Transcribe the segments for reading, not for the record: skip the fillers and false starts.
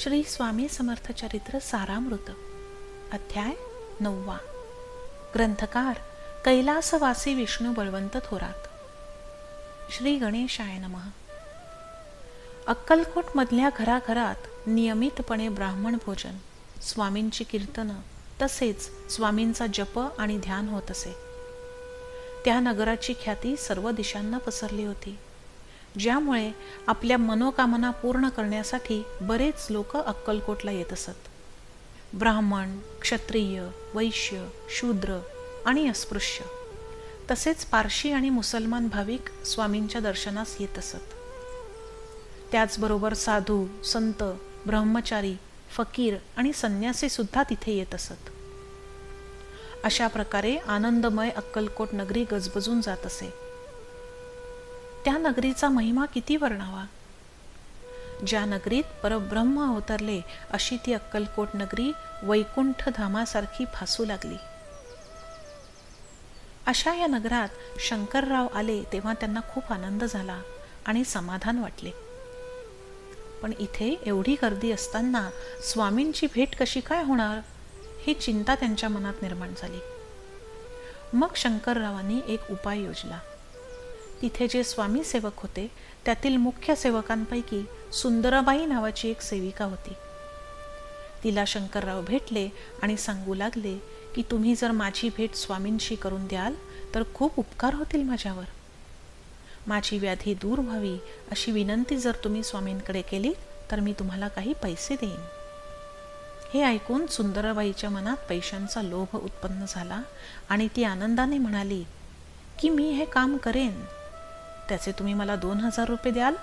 श्री स्वामी समर्थ चरित्र सारामृत अध्याय 9. ग्रंथकार कैलासवासी विष्णू बळवंत थोरात. श्री गणेशाय नमः. अक्कलकोट मधल्या घराघरात नियमितपणे ब्राह्मण भोजन, स्वामींची कीर्तनं तसेच स्वामींचा जप आणि ध्यान होत असे. त्या नगराची ख्याती सर्व दिशांना पसरली होती, ज्यामुळे आपल्या मनोकामना पूर्ण करण्यासाठी बरेच लोक अक्कलकोटला येत असत. ब्राह्मण, क्षत्रिय, वैश्य, शूद्र आणि अस्पृश्य तसेच पारशी आणि मुसलमान भाविक स्वामींच्या दर्शनास येत असत. त्याचबरोबर साधू, संत, ब्रह्मचारी, फकीर आणि संन्यासी सुद्धा तिथे येत असत. अशा प्रकारे आनंदमय अक्कलकोट नगरी गजबजून जात असे. त्या नगरीचा महिमा किती वर्णावा. ज्या नगरीत परब्रह्म अवतरले अशी ती अक्कलकोट नगरी वैकुंठ धामासारखी भासू लागली. अशा या नगरात शंकरराव आले तेव्हा त्यांना खूप आनंद झाला आणि समाधान वाटले. पण इथे एवढी गर्दी असताना स्वामींची भेट कशी काय होणार ही चिंता त्यांच्या मनात निर्माण झाली. मग शंकररावांनी एक उपाय योजला. तिथे जे स्वामी सेवक होते त्यातील मुख्य सेवकांपैकी सुंदराबाई नावाची एक सेविका होती. तिला शंकरराव भेटले आणि सांगू लागले की तुम्ही जर माझी भेट स्वामींशी करून द्याल तर खूप उपकार होतील माझ्यावर. माझी व्याधी दूर व्हावी अशी विनंती जर तुम्ही स्वामींकडे केली तर मी तुम्हाला काही पैसे देईन. हे ऐकून सुंदराबाईच्या मनात पैशांचा लोभ उत्पन्न झाला आणि ती आनंदाने म्हणाली की मी हे काम करेन, त्याचे तुम्ही मला 2000 रुपये द्याल.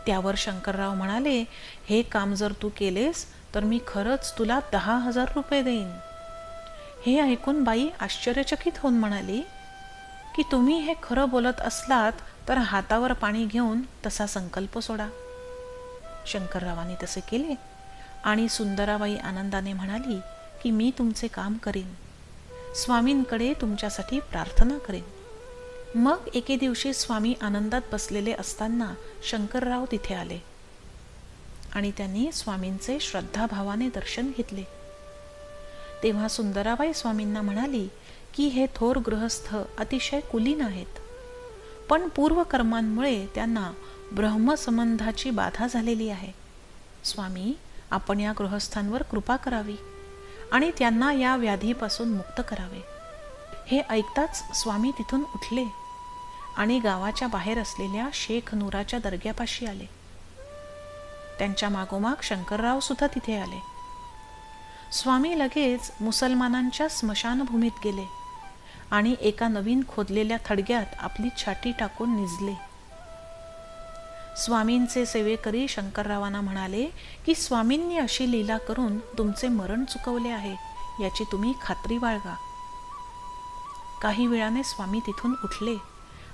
त्यावर शंकरराव म्हणाले, हे काम जर तू केलेस तर मी खरंच तुला 10,000 रुपये देईन. हे ऐकून बाई आश्चर्यचकित होऊन म्हणाली की तुम्ही हे खरं बोलत असलात तर हातावर पाणी घेऊन तसा संकल्प सोडा. शंकररावांनी तसे केले आणि सुंदराबाई आनंदाने म्हणाली की मी तुमचे काम करीन, स्वामींकडे तुमच्यासाठी प्रार्थना करेन. मग एके दिवशी स्वामी आनंदात बसलेले असताना शंकरराव तिथे आले आणि त्यांनी स्वामींचे श्रद्धाभावाने दर्शन घेतले. तेव्हा सुंदराबाई स्वामींना म्हणाली की हे थोर गृहस्थ अतिशय कुलीन आहेत, पण पूर्वकर्मांमुळे त्यांना ब्रह्मसंबंधाची बाधा झालेली आहे. स्वामी, आपण या गृहस्थांवर कृपा करावी आणि त्यांना या व्याधीपासून मुक्त करावे. हे ऐकताच स्वामी तिथून उठले आणि गावाच्या बाहेर असलेल्या शेख नूराच्या दर्ग्यापाशी आले. त्यांच्या मागोमाग शंकरराव सुद्धा तिथे आले. स्वामी लगेच मुसलमानांच्या स्मशानभूमीत गेले आणि एका नवीन खोदलेल्या थडग्यात आपली छाती टाकून निजले. स्वामींचे सेवेकरी शंकररावांना म्हणाले की स्वामींनी अशी लीला करून तुमचे मरण चुकवले आहे याची तुम्ही खात्री बाळगा. काही वेळाने स्वामी तिथून उठले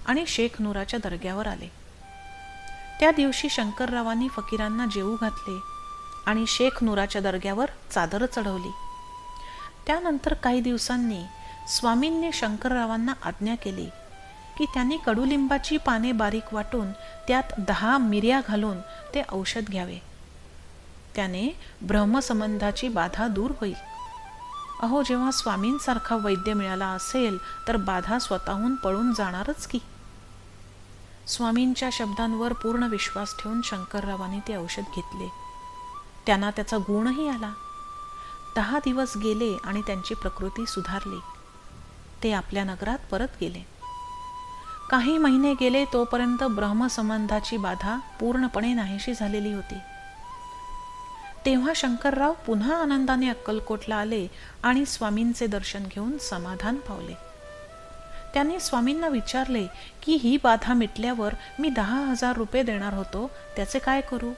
आणि शेख नूराच्या दर्ग्यावर आले. त्या दिवशी शंकररावांनी फकीरांना जेवू घातले आणि शेख नूराच्या दर्ग्यावर चादर चढवली. त्यानंतर काही दिवसांनी स्वामींनी शंकररावांना आज्ञा केली की त्यांनी कडुलिंबाची पाने बारीक वाटून त्यात 10 मिऱ्या घालून ते औषध घ्यावे. त्याने ब्रह्मसंबंधाची बाधा दूर होईल. अहो, जेव्हा स्वामींसारखा वैद्य मिळाला असेल तर बाधा स्वतःहून पळून जाणारच की. स्वामींच्या शब्दांवर पूर्ण विश्वास ठेवून शंकररावांनी ते औषध घेतले. त्यांना त्याचा गुणही आला. 10 दिवस गेले आणि त्यांची प्रकृती सुधारली. ते आपल्या नगरात परत गेले. काही महिने गेले तोपर्यंत ब्रह्मसंबंधाची बाधा पूर्णपणे नाहीशी झालेली होती. तेव्हा शंकरराव पुन्हा आनंदाने अक्कलकोटला आले आणि स्वामींचे दर्शन घेऊन समाधान पावले. त्यांनी स्वामींना विचारले की ही बाधा मिटल्यावर मी 10,000 रुपये देणार होतो, त्याचे काय करू.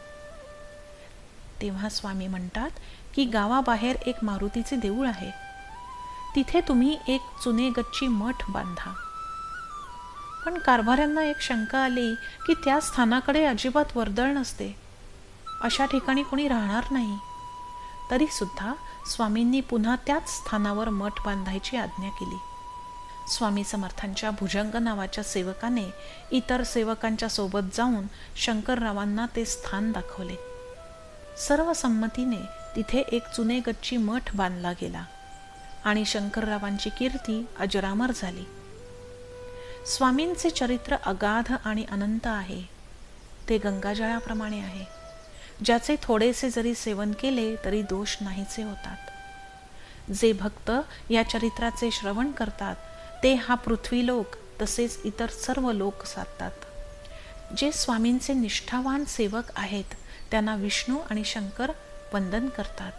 तेव्हा स्वामी म्हणतात की गावाबाहेर एक मारुतीचे देऊळ आहे, तिथे तुम्ही एक चुनेगच्ची मठ बांधा. पण कारभाऱ्यांना एक शंका आली की त्या स्थानाकडे अजिबात वर्दळ नसते, अशा ठिकाणी कोणी राहणार नाही. तरी सुद्धा स्वामींनी पुन्हा त्याच स्थानावर मठ बांधायची आज्ञा केली. स्वामी समर्थांच्या भुजंग नावाच्या सेवकाने इतर सेवकांच्या सोबत जाऊन शंकररावांना ते स्थान दाखवले. सर्व संमतीने तिथे एक चुनेगच्ची मठ बांधला गेला आणि शंकररावांची कीर्ती अजरामर झाली. स्वामींचे चरित्र अगाध आणि अनंत आहे. ते गंगाजळाप्रमाणे आहे, ज्याचे थोडेसे जरी सेवन केले तरी दोष नाहीचे होतात. जे भक्त या चरित्राचे श्रवण करतात ते हा पृथ्वीलोक तसेच इतर सर्व लोक साधतात. जे स्वामींचे निष्ठावान सेवक आहेत त्यांना विष्णू आणि शंकर वंदन करतात.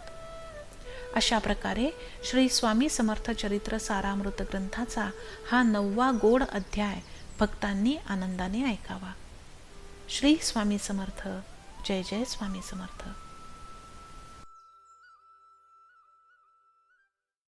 अशा प्रकारे श्री स्वामी समर्थ चरित्र सारामृत ग्रंथाचा हा 9वा गोड अध्याय भक्तांनी आनंदाने ऐकावा. श्री स्वामी समर्थ. जय जय स्वामी समर्थ.